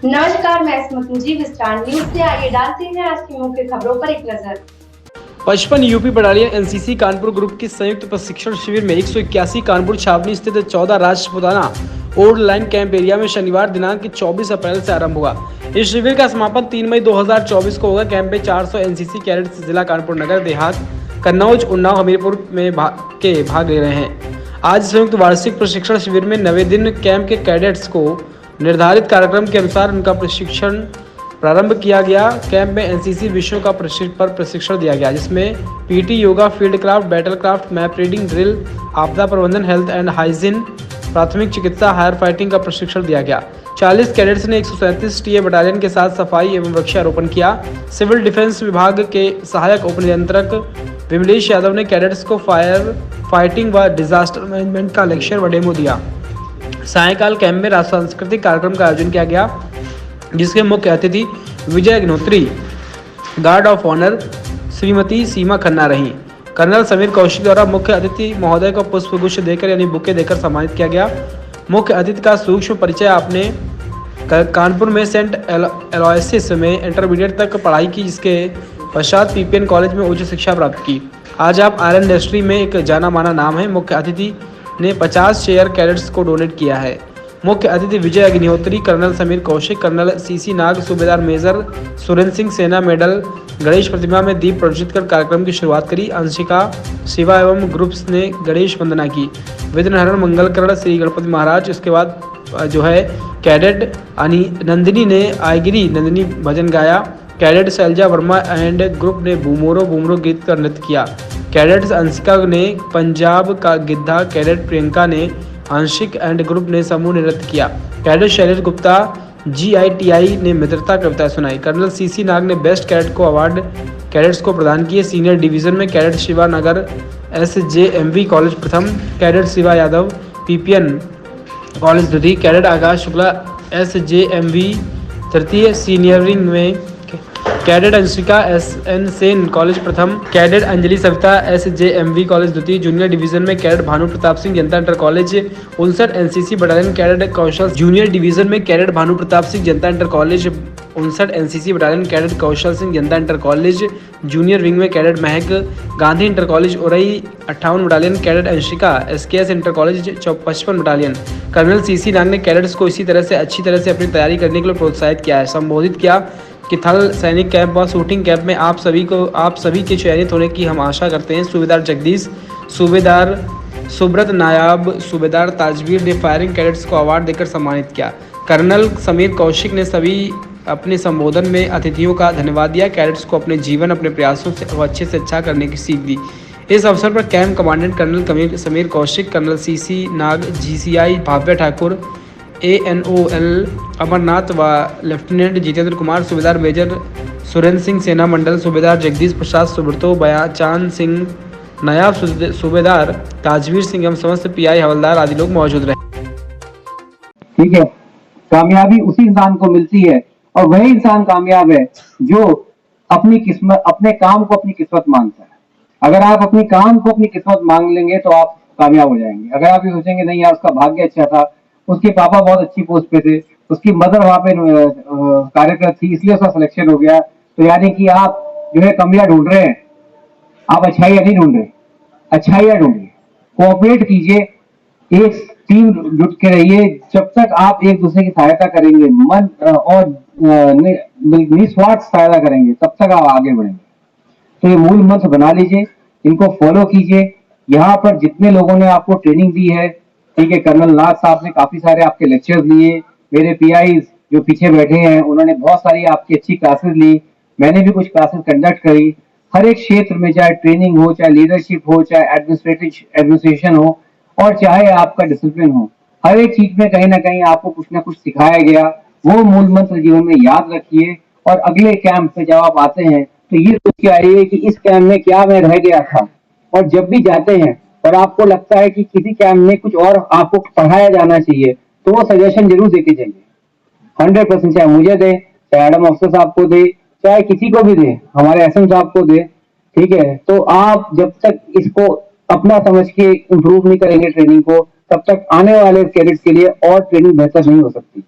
नमस्कार, मैं स्मृति मुझे विस्तार न्यूज से आइए डालते हैं आज की मुख्य खबरों पर एक नजर। 55 UP battalion NCC Kanpur group की संयुक्त प्रशिक्षण शिविर में 181 कानपुर छावनी स्थित 14 राष्ट्रपुताना ओल्ड लाइन कैंप एरिया में शनिवार दिनांक 24 अप्रैल से आरंभ हुआ। इस शिविर का समापन 3 मई 2024 को होगा। कैंप में 400 एनसीसी कैडेट्स जिला कानपुर नगर देहात कन्नौज उन्नाव हमीरपुर में भाग ले रहे हैं। आज संयुक्त वार्षिक प्रशिक्षण शिविर में 90 दिन कैंप के कैडेट्स को निर्धारित कार्यक्रम के अनुसार उनका प्रशिक्षण प्रारंभ किया गया। कैंप में एनसीसी विषयों का प्रशिक्षण दिया गया, जिसमें PT, yoga, field craft, battle craft, map reading, drill, आपदा प्रबंधन, हेल्थ एंड हाइजीन, प्राथमिक चिकित्सा, फायर फाइटिंग का प्रशिक्षण दिया गया। 40 कैडेट्स ने 137 टीए बटालियन के साथ सफाई एवं वृक्षारोपण किया। सिविल डिफेंस विभाग के सहायक उप नियंत्रक विमलेश यादव ने कैडेट्स को फायर फाइटिंग व डिजास्टर मैनेजमेंट का लेक्चर व डेमो दिया। सायंकाल कैंप में सांस्कृतिक कार्यक्रम का आयोजन किया गया, जिसके मुख्य अतिथि Vijay Agnihotri, guard of honour Shrimati Seema Khanna रहीं। कर्नल समीर कौशिक द्वारा मुख्य अतिथि महोदय को पुष्पगुच्छ देकर यानी बुके देकर सम्मानित किया गया। मुख्य अतिथि का सूक्ष्म परिचय आपने कानपुर में सेंट एलोयसिस में इंटरमीडिएट तक पढ़ाई की, जिसके पश्चात पीपीएन कॉलेज में उच्च शिक्षा प्राप्त की। आज आप आयरन इंडस्ट्री में एक जाना माना नाम है। मुख्य अतिथि ने 50 चेयर कैडेट्स को डोनेट किया है। मुख्य अतिथि Vijay Agnihotri, colonel Sameer Kaushik, colonel C C Nag, सूबेदार मेजर सुरेंद्र सिंह, सेना मेडल, गणेश प्रतिमा में दीप प्रज्वलित कर कार्यक्रम की शुरुआत करी। अंशिका शिवा एवं ग्रुप्स ने गणेश वंदना की। विघ्नहरण मंगलकरण श्री गणपति महाराज। उसके बाद कैडेट नंदिनी ने आयगिरी नंदिनी भजन गाया। Cadet Shailja Verma and group ने बूमरो गीत कर नृत्य किया। कैडेट्स अंशिका ने पंजाब का गिद्धा, कैडेट प्रियंका ने आंशिक एंड ग्रुप ने समूह नृत्य किया। कैडेट शैलेश गुप्ता GITI ने मित्रता कविता सुनाई। कर्नल सीसी नाग ने बेस्ट कैडेट को अवार्ड कैडेट्स को प्रदान किए। सीनियर डिवीजन में cadet Shiva Nagar SJMV college प्रथम, cadet Shiva Yadav PPN college द्वितीय, कैडेट आकाश शुक्ला SJMV तृतीय, सीनियरिंग में cadet Anshika SN Sen college प्रथम, cadet Anjali Savita SJMV college द्वितीय। जूनियर डिवीजन में cadet Bhanu Pratap Singh Janata inter college 59 NCC battalion cadet Kaushal. Junior division में cadet Bhanu Pratap Singh Janata inter college 59 NCC battalion cadet Kaushal Singh Janata inter college. Junior wing में cadet Mahak Gandhi inter college Orai 58 battalion, cadet Anshika SKS inter college 55 battalion. Colonel C C Nag ने cadets को इसी तरह से अच्छी तरह से अपनी तैयारी करने के लिए प्रोत्साहित किया है। संबोधित किया कि थल सैनिक कैंप व शूटिंग कैंप में आप सभी के चयनित होने की हम आशा करते हैं। सूबेदार जगदीश, सूबेदार सुब्रत नायाब, सूबेदार ताजवीर ने फायरिंग कैडेट्स को अवार्ड देकर सम्मानित किया। कर्नल समीर कौशिक ने सभी अपने संबोधन में अतिथियों का धन्यवाद दिया। कैडेट्स को अपने जीवन अपने प्रयासों से अच्छे से अच्छा करने की सीख दी। इस अवसर पर camp commandant colonel Sameer Kaushik, colonel C C Nag, GCI Bhavya Thakur, ANOL Amarnath व लेफ्टिनेंट जितेंद्र कुमार, सूबेदार मेजर सुरेंद्र सिंह सेना मंडल, सूबेदार जगदीश प्रसाद सुब्रतो, बयाचान सिंह, नायाब सूबेदार ताजवीर सिंह एवं समस्त PI हवलदार आदि लोग मौजूद रहे। ठीक है, कामयाबी उसी इंसान को मिलती है और वही इंसान कामयाब है जो अपनी किस्मत, अपने काम को अपनी किस्मत मानता है। अगर आप अपनी काम को अपनी किस्मत मान लेंगे तो आप कामयाब हो जाएंगे। अगर आप ये सोचेंगे नहीं यार उसका भाग्य अच्छा था, उसके पापा बहुत अच्छी पोस्ट पे थे, उसकी मदर वहां पे कार्यरत थी इसलिए उसका सिलेक्शन हो गया, तो यानी कि आप जो है कमियां ढूंढ रहे हैं, आप अच्छाइयां नहीं ढूंढ रहे, अच्छाइयां ढूंढिए, कोऑपरेट कीजिए, एक टीम जुट के रहिए। जब तक आप एक दूसरे की सहायता करेंगे, मन और निस्वार्थ सहायता करेंगे, तब तक आप आगे बढ़ेंगे। तो ये मूल मंत्र बना लीजिए, इनको फॉलो कीजिए। यहाँ पर जितने लोगों ने आपको ट्रेनिंग दी है, ठीक है, कर्नल नाग साहब ने काफी सारे आपके लेक्चर्स लिए, मेरे PIs जो पीछे बैठे हैं उन्होंने बहुत सारी आपकी अच्छी क्लासेस ली, मैंने भी कुछ क्लासेस कंडक्ट करी। हर एक क्षेत्र में चाहे ट्रेनिंग हो, चाहे लीडरशिप हो, चाहे एडमिनिस्ट्रेशन हो और चाहे आपका डिसिप्लिन हो, हर एक चीज में कहीं ना कहीं आपको कुछ ना कुछ सिखाया गया। वो मूल मंत्र जीवन में याद रखिए और अगले कैंप पे जब आप आते हैं तो ये सोच के आइए कि इस कैंप में क्या मैं रह गया था। और जब भी जाते हैं और आपको लगता है कि किसी कैंप में कुछ और आपको पढ़ाया जाना चाहिए, तो वो सजेशन जरूर देके जाइए। 100% चाहे मुझे दे, चाहे एडम अफसर साहब को दे, चाहे किसी को भी दे, हमारे SM साहब को दे, ठीक है। तो आप जब तक इसको अपना समझ के इम्प्रूव नहीं करेंगे ट्रेनिंग को, तब तक आने वाले कैडेट्स के लिए और ट्रेनिंग बेहतर नहीं हो सकती।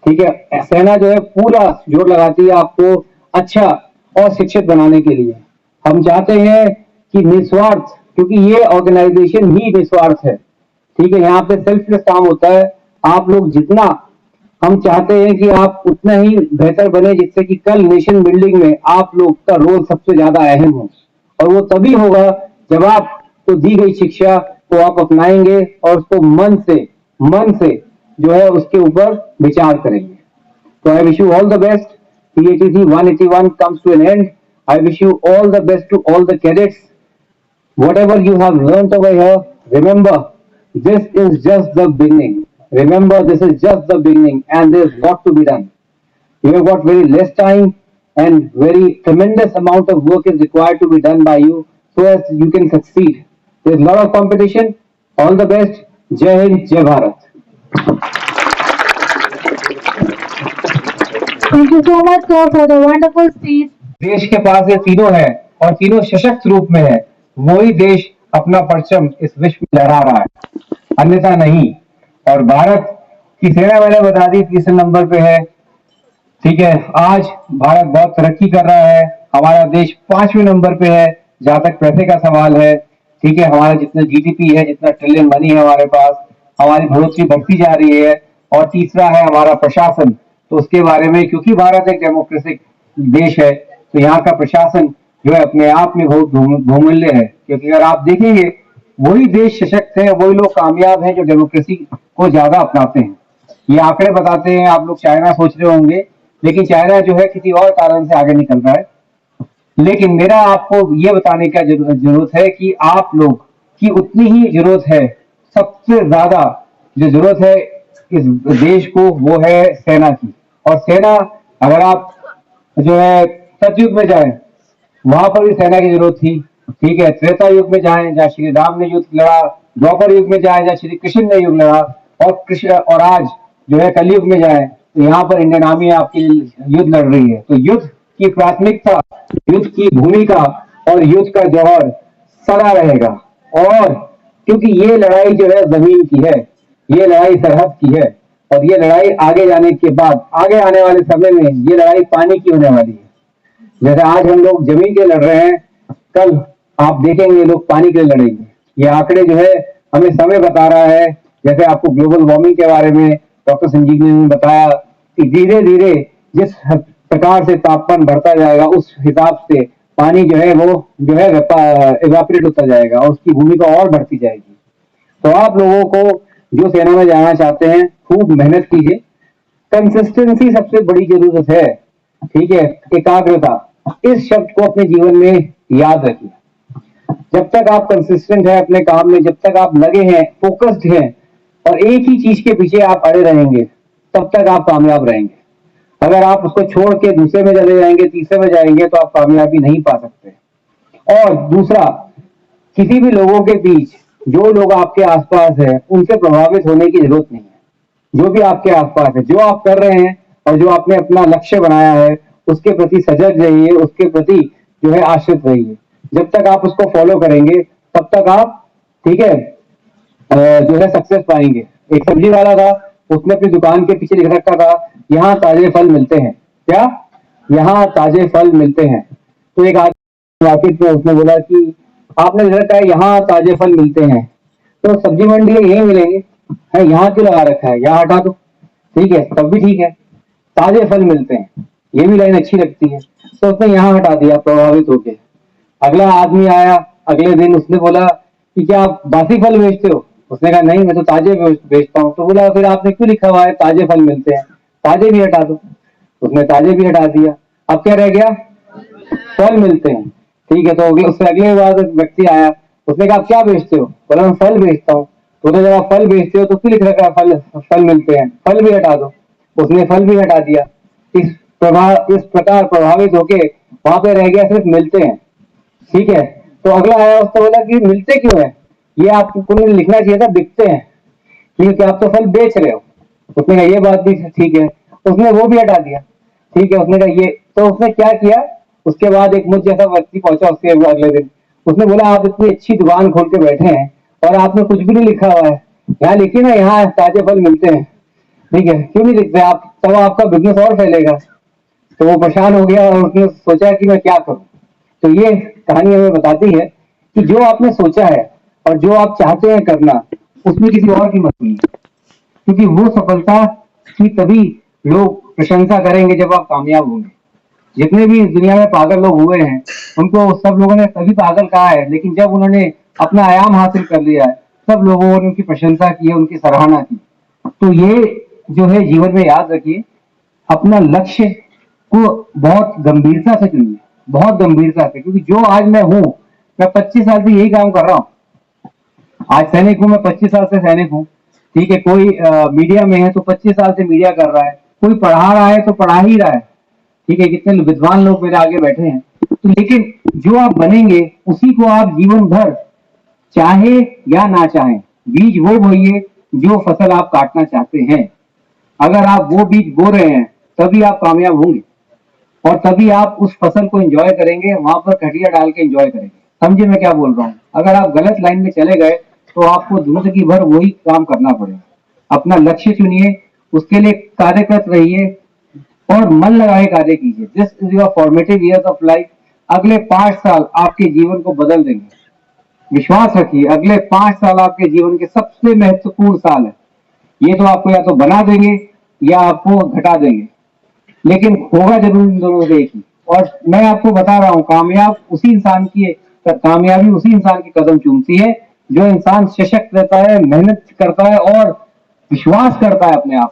ठीक है, सेना जो है पूरा जोर लगाती है आपको अच्छा और शिक्षित बनाने के लिए। हम चाहते हैं कि निस्वार्थ, क्योंकि ये ऑर्गेनाइजेशन ही निस्वार्थ है, ठीक है, यहाँ पे सेल्फलेस काम होता है। आप लोग जितना, हम चाहते हैं कि आप उतना ही बेहतर बने, जिससे कि कल नेशन बिल्डिंग में आप लोग का रोल सबसे ज्यादा अहम हो। और वो तभी होगा जब आपको दी गई शिक्षा को आप अपनाएंगे और उसको मन से जो है उसके ऊपर विचार करेंगे। So I wish you all the best. PATC 181 comes to an end. I wish you all the best to all the cadets. Whatever you have learned over here, remember, this is just the beginning. Remember, this is just the beginning and there's lot to be done. You have got very less time and very tremendous amount of work is required to be done by you so as you can succeed. There's a lot of competition. All the best. Jai Hind, Jai Bharat. Thank you so much, sir, for the wonderful speech. देश के पास ये तीनों है और तीनों सशक्त रूप में है, वही देश अपना परचम इस विश्व में लहरा रहा है, अन्यथा नहीं। और भारत की सेना मैंने बता दी तीसरे नंबर पे है, ठीक है। आज भारत बहुत तरक्की कर रहा है, हमारा देश 5वें नंबर पे है जहां तक पैसे का सवाल है, ठीक है। हमारा जितना जीडीपी है, जितना ट्रिलियन मनी है हमारे पास, हमारी बढ़ोतरी बढ़ती जा रही है। और तीसरा है हमारा प्रशासन, तो उसके बारे में, क्योंकि भारत एक डेमोक्रेटिक देश है तो यहाँ का प्रशासन जो है अपने आप में बहुत बहुमूल्य है, क्योंकि अगर आप देखेंगे वही देश सशक्त है, वही लोग कामयाब हैं जो डेमोक्रेसी को ज्यादा अपनाते हैं। ये आंकड़े बताते हैं। आप लोग चाइना सोच रहे होंगे, लेकिन चाइना जो है किसी और कारण से आगे निकल रहा है। लेकिन मेरा आपको ये बताने का जरूरत है कि आप लोग की उतनी ही जरूरत है, सबसे ज्यादा जो जरूरत है इस देश को, वो है सेना की। और सेना, अगर आप जो है सतयुग में जाए, वहां पर भी सेना की जरूरत थी, ठीक है। त्रेता युग में जाए जहाँ श्री राम ने युद्ध लड़ा, द्वापर युग में जाए जहाँ श्री कृष्ण ने युद्ध लड़ा, और आज जो है कलयुग में जाए तो यहाँ पर इंडियन आर्मी आपकी युद्ध लड़ रही है। तो युद्ध की प्राथमिकता, युद्ध की भूमिका और युद्ध का जौहर सदा रहेगा। और क्योंकि ये लड़ाई जो है जमीन की है, ये लड़ाई सरहद की है, और ये लड़ाई आगे जाने के बाद, आगे आने वाले समय में ये लड़ाई पानी की होने वाली है। जैसे आज हम लोग जमीन के लड़ रहे हैं, कल आप देखेंगे लोग पानी के लड़ेंगे। ये आंकड़े जो है हमें समय बता रहा है। जैसे आपको ग्लोबल वार्मिंग के बारे में डॉक्टर संजीव ने बताया कि धीरे धीरे जिस प्रकार से तापमान बढ़ता जाएगा उस हिसाब से पानी जो है वो जो है इवेपोरेट होता जाएगा और उसकी भूमिका और बढ़ती जाएगी। तो आप लोगों को जो सेना में जाना चाहते हैं, खूब मेहनत कीजिए। कंसिस्टेंसी सबसे बड़ी जरूरत है, ठीक है। एकाग्रता, इस शब्द को अपने जीवन में याद रखिए। जब तक आप कंसिस्टेंट है अपने काम में, जब तक आप लगे हैं, फोकस्ड हैं और एक ही चीज के पीछे आप अड़े रहेंगे, तब तक आप कामयाब रहेंगे। अगर आप उसको छोड़ के दूसरे में चले जाएंगे, तीसरे में जाएंगे, तो आप कामयाबी नहीं पा सकते। और दूसरा, किसी भी लोगों के बीच, जो लोग आपके आसपास है, उनसे प्रभावित होने की जरूरत नहीं है। जो भी आपके आसपास है, जो आप कर रहे हैं और जो आपने अपना लक्ष्य बनाया है, उसके प्रति सजग रहिए, उसके प्रति जो है आश्रित रहिए। जब तक आप उसको फॉलो करेंगे तब तक आप, ठीक है, जो है सक्सेस पाएंगे। एक सब्जी वाला था, उसने अपनी दुकान के पीछे लिख रखा था, यहाँ ताजे फल मिलते हैं। क्या? यहाँ ताजे फल मिलते हैं। तो एक आदमी मार्केट में, उसने बोला कि आपने लिख रखा है यहाँ ताजे फल मिलते हैं, तो सब्जी मंडी है यही मिलेंगे, है यहाँ क्यों लगा रखा है, यहाँ हटा दो। ठीक है, तब भी ठीक है, ताजे फल मिलते हैं, ये भी लाइन अच्छी लगती है, तो उसने यहाँ हटा दिया प्रभावित होके। अगला आदमी आया अगले दिन, उसने बोला कि क्या आप बासी फल बेचते हो? उसने कहा नहीं, मैं तो ताजे बेचता हूँ। तो बोला फिर आपने क्यों लिखा हुआ है ताजे फल मिलते हैं, ताजे भी हटा दो। उसने ताजे भी हटा दिया, अब क्या रह गया? फल मिलते हैं। ठीक है, तो उससे अगले बार व्यक्ति आया, उसने कहा आप क्या बेचते हो? बोला मैं फल बेचता हूँ। तो जब आप फल बेचते हो तो क्यों लिख रखा है फल मिलते हैं, फल भी हटा दो। उसने फल भी हटा दिया। इस प्रकार प्रभावित होके वहां पे रह गया सिर्फ मिलते हैं। ठीक है, तो अगला आया, उसने बोला कि मिलते क्यों है, ये आपको लिखना चाहिए था बिकते हैं, क्योंकि आप तो फल बेच रहे हो। उसने कहा ये बात भी ठीक है, उसने वो भी हटा दिया। ठीक है, उसने कहा ये, तो उसने क्या किया, उसके बाद एक मुझ जैसा व्यक्ति पहुंचा उसके अगले दिन। उसने बोला आप इतनी अच्छी दुकान खोल के बैठे हैं और आपने कुछ भी नहीं लिखा हुआ है, यहाँ लिखिए ना यहाँ ताजे फल मिलते हैं। ठीक है, क्यों नहीं लिखते आप? तो आपका बिजनेस और फैलेगा। तो वो परेशान हो गया और उसने सोचा कि मैं क्या करूं। तो ये कहानी हमें बताती है कि जो आपने सोचा है और जो आप चाहते हैं करना, उसमें किसी और की मत सुनिए, क्योंकि वो सफलता की तभी लोग प्रशंसा करेंगे जब आप कामयाब होंगे। जितने भी इस दुनिया में पागल लोग हुए हैं, उनको सब लोगों ने तभी पागल कहा है, लेकिन जब उन्होंने अपना आयाम हासिल कर लिया है, सब लोगों ने उनकी प्रशंसा की है, उनकी सराहना की। तो ये जो है जीवन में याद रखिए, अपना लक्ष्य को बहुत गंभीरता से चुनिए, बहुत गंभीरता से, क्योंकि जो आज मैं हूँ, मैं 25 साल से यही काम कर रहा हूँ। आज सैनिक हूँ, मैं 25 साल से सैनिक हूँ। ठीक है, कोई मीडिया में है तो 25 साल से मीडिया कर रहा है, कोई पढ़ा रहा है तो पढ़ा ही रहा है। ठीक है, कितने विद्वान लोग मेरे आगे बैठे हैं। तो लेकिन जो आप बनेंगे उसी को आप जीवन भर, चाहे या ना चाहे, बीज वो बोइए जो फसल आप काटना चाहते हैं। अगर आप वो बीज बो रहे हैं तभी आप कामयाब होंगे, और तभी आप उस फसल को एंजॉय करेंगे, वहां पर कटिया डाल के एंजॉय करेंगे। समझे मैं क्या बोल रहा हूँ? अगर आप गलत लाइन में चले गए तो आपको जिंदगी भर वही काम करना पड़ेगा। अपना लक्ष्य चुनिए, उसके लिए कार्यरत रहिए और मन लगा के कार्य कीजिए। This is your formative years of life. अगले 5 साल आपके जीवन को बदल देंगे। विश्वास रखिए, अगले 5 साल आपके जीवन के सबसे महत्वपूर्ण साल है। ये तो आपको या तो बना देंगे या आपको घटा देंगे, लेकिन होगा जरूर इन दोनों से एक ही। और मैं आपको बता रहा हूँ, कामयाबी उसी इंसान की कदम चूमती है जो इंसान सशक्त रहता है, मेहनत करता है और विश्वास करता है अपने आप।